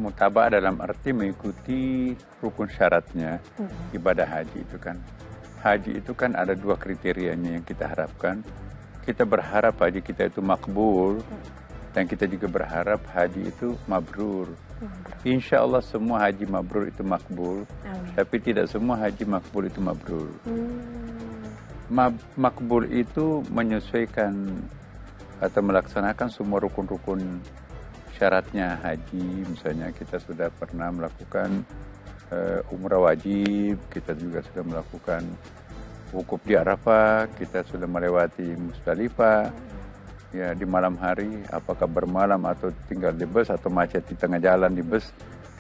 mutaba'ah dalam arti mengikuti rukun syaratnya ibadah haji itu kan. Haji itu kan ada 2 kriterianya yang kita harapkan. Kita berharap haji kita itu makbul, dan kita juga berharap haji itu mabrur. Insya Allah semua haji mabrur itu makbul. Amin. Tapi tidak semua haji makbul itu mabrur. Makbul itu menyesuaikan atau melaksanakan semua rukun-rukun syaratnya haji. Misalnya kita sudah pernah melakukan umrah wajib, kita juga sudah melakukan wukuf di Arafah, kita sudah melewati Musdalifah. Ya, di malam hari, apakah bermalam atau tinggal di bus atau macet di tengah jalan di bus,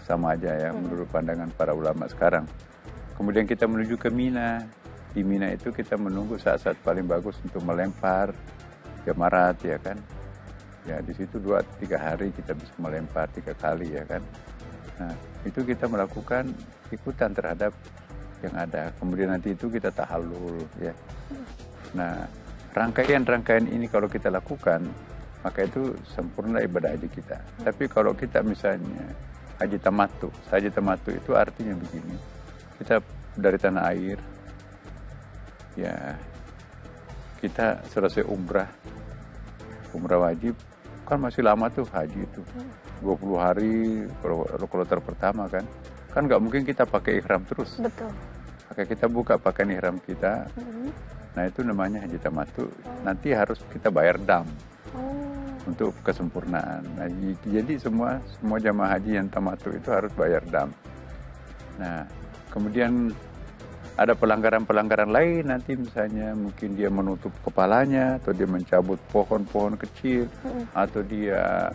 sama aja ya menurut pandangan para ulama sekarang. Kemudian kita menuju ke Mina. Di Mina itu kita menunggu saat-saat paling bagus untuk melempar jamarat, ya kan. Ya, di situ 2-3 hari kita bisa melempar 3 kali, ya kan. Nah, itu kita melakukan ikutan terhadap yang ada. Kemudian nanti itu kita tahallul, ya. Nah, rangkaian-rangkaian ini kalau kita lakukan, maka itu sempurna ibadah haji kita. Tapi kalau kita misalnya haji tamattu itu artinya begini. Kita dari tanah air, ya kita selesai umrah wajib, kan masih lama tuh haji itu. 20 hari kloter pertama kan nggak mungkin kita pakai ihram terus. Betul. Maka kita buka pakaian ihram kita. Nah, itu namanya haji tamattu. Nanti harus kita bayar dam untuk kesempurnaan. Nah, jadi semua jamaah haji yang tamattu itu harus bayar dam. Nah, kemudian ada pelanggaran-pelanggaran lain nanti, misalnya mungkin dia menutup kepalanya, atau dia mencabut pohon-pohon kecil, atau dia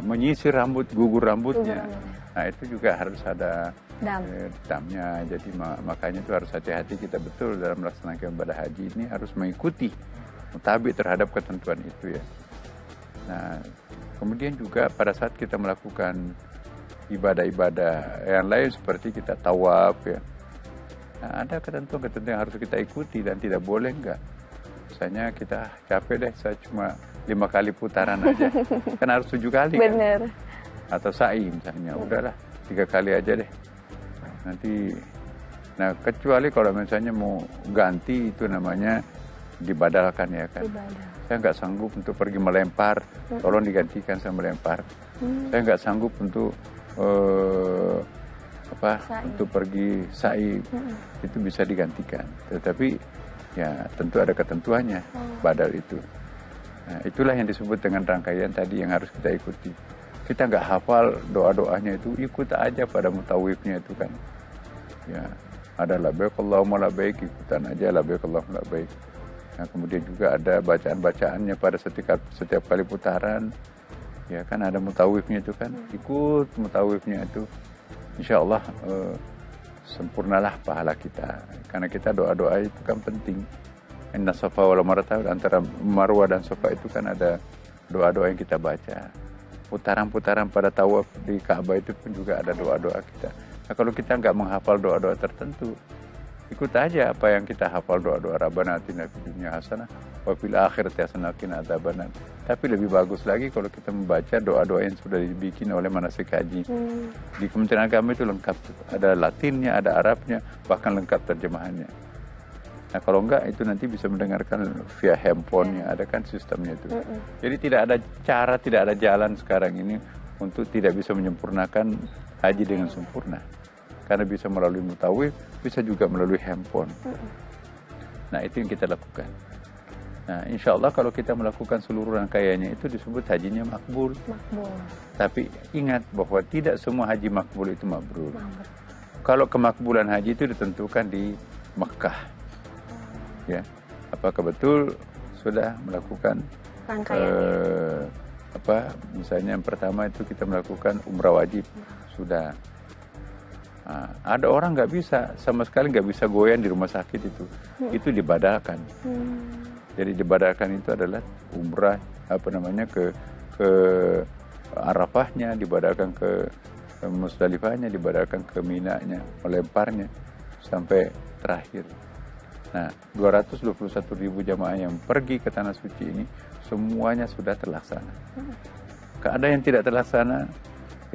menyisir gugur rambutnya. Nah, itu juga harus ada damnya. Jadi makanya itu harus hati-hati kita betul dalam melaksanakan ibadah haji ini, harus mengikuti mutabik terhadap ketentuan itu, ya. Nah, kemudian juga pada saat kita melakukan ibadah-ibadah yang lain seperti kita tawaf, ya. Nah, ada ketentuan-ketentuan yang harus kita ikuti dan tidak boleh enggak. Misalnya kita capek deh, saya cuma 5 kali putaran aja, kan harus 7 kali. Bener. Kan? Atau sa'i misalnya, udahlah 3 kali aja deh. Nanti, nah kecuali kalau misalnya mau ganti, itu namanya dibadalkan, ya kan. Saya nggak sanggup untuk pergi melempar, tolong digantikan saya melempar. Saya nggak sanggup untuk untuk pergi sa'i, itu bisa digantikan. Tetapi ya tentu ada ketentuannya badal itu. Nah, itulah yang disebut dengan rangkaian tadi yang harus kita ikuti. Kita nggak hafal doa-doanya itu, ikut aja pada mutawifnya itu kan. Ya, ada labbaik Allahumma labbaik, ikutan aja labbaik Allahumma labbaik. Nah, kemudian juga ada bacaan-bacaannya pada setiap kali putaran. Ya kan ada mutawifnya itu kan, ikut mutawifnya itu. Insya Allah sempurnalah pahala kita. Karena kita doa-doa itu kan penting. Inna Safa wal Marwa, antara Marwa dan Safa itu kan ada doa-doa yang kita baca. Putaran-putaran pada tawaf di Ka'bah itu pun juga ada doa-doa kita. Nah, kalau kita nggak menghafal doa-doa tertentu, ikut aja apa yang kita hafal, doa-doa Rabbana atina fid dunya hasanah wa fil akhirati hasanah wa qina adzabannar. Tapi lebih bagus lagi kalau kita membaca doa-doa yang sudah dibikin oleh manasik haji. Di Kementerian Agama itu lengkap, ada Latinnya, ada Arabnya, bahkan lengkap terjemahannya. Nah, kalau enggak itu nanti bisa mendengarkan via handphone-nya, ada kan sistemnya itu. Jadi tidak ada cara, tidak ada jalan sekarang ini untuk tidak bisa menyempurnakan haji dengan sempurna. Karena bisa melalui mutawif, bisa juga melalui handphone. Nah, itu yang kita lakukan. Nah, insya Allah kalau kita melakukan seluruh rangkaiannya itu disebut hajinya makbul. Tapi ingat bahwa tidak semua haji makbul itu mabrur. Kalau kemakbulan haji itu ditentukan di Mekah. Ya, apakah betul sudah melakukan misalnya yang pertama itu kita melakukan umrah wajib, sudah. Nah, ada orang nggak bisa, sama sekali nggak bisa goyang di rumah sakit itu dibadalkan. Jadi dibadalkan itu adalah umrah ke Arafahnya, dibadalkan ke Musdalifahnya, dibadalkan ke Minanya, melemparnya sampai terakhir. Nah, 221.000 jamaah yang pergi ke Tanah Suci ini semuanya sudah terlaksana. Ada yang tidak terlaksana,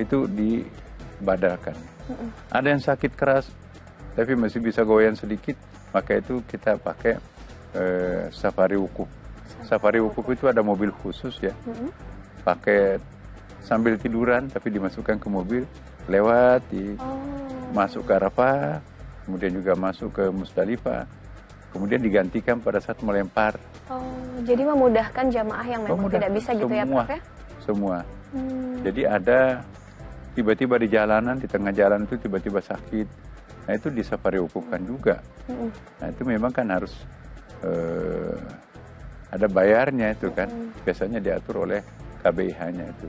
itu dibadalkan. Ada yang sakit keras tapi masih bisa goyang sedikit, maka itu kita pakai safari wukuf. Safari wukuf itu ada mobil khusus ya, pakai sambil tiduran tapi dimasukkan ke mobil, lewat masuk ke Arafah, kemudian juga masuk ke Musdalifah, kemudian digantikan pada saat melempar. Jadi memudahkan jamaah yang memang tidak bisa gitu ya Prof ya? Semua. Jadi ada tiba-tiba di jalanan, di tengah jalan itu tiba-tiba sakit, nah itu di safari wukufkan juga. Nah itu memang kan harus ada bayarnya itu kan, biasanya diatur oleh KBIH-nya itu.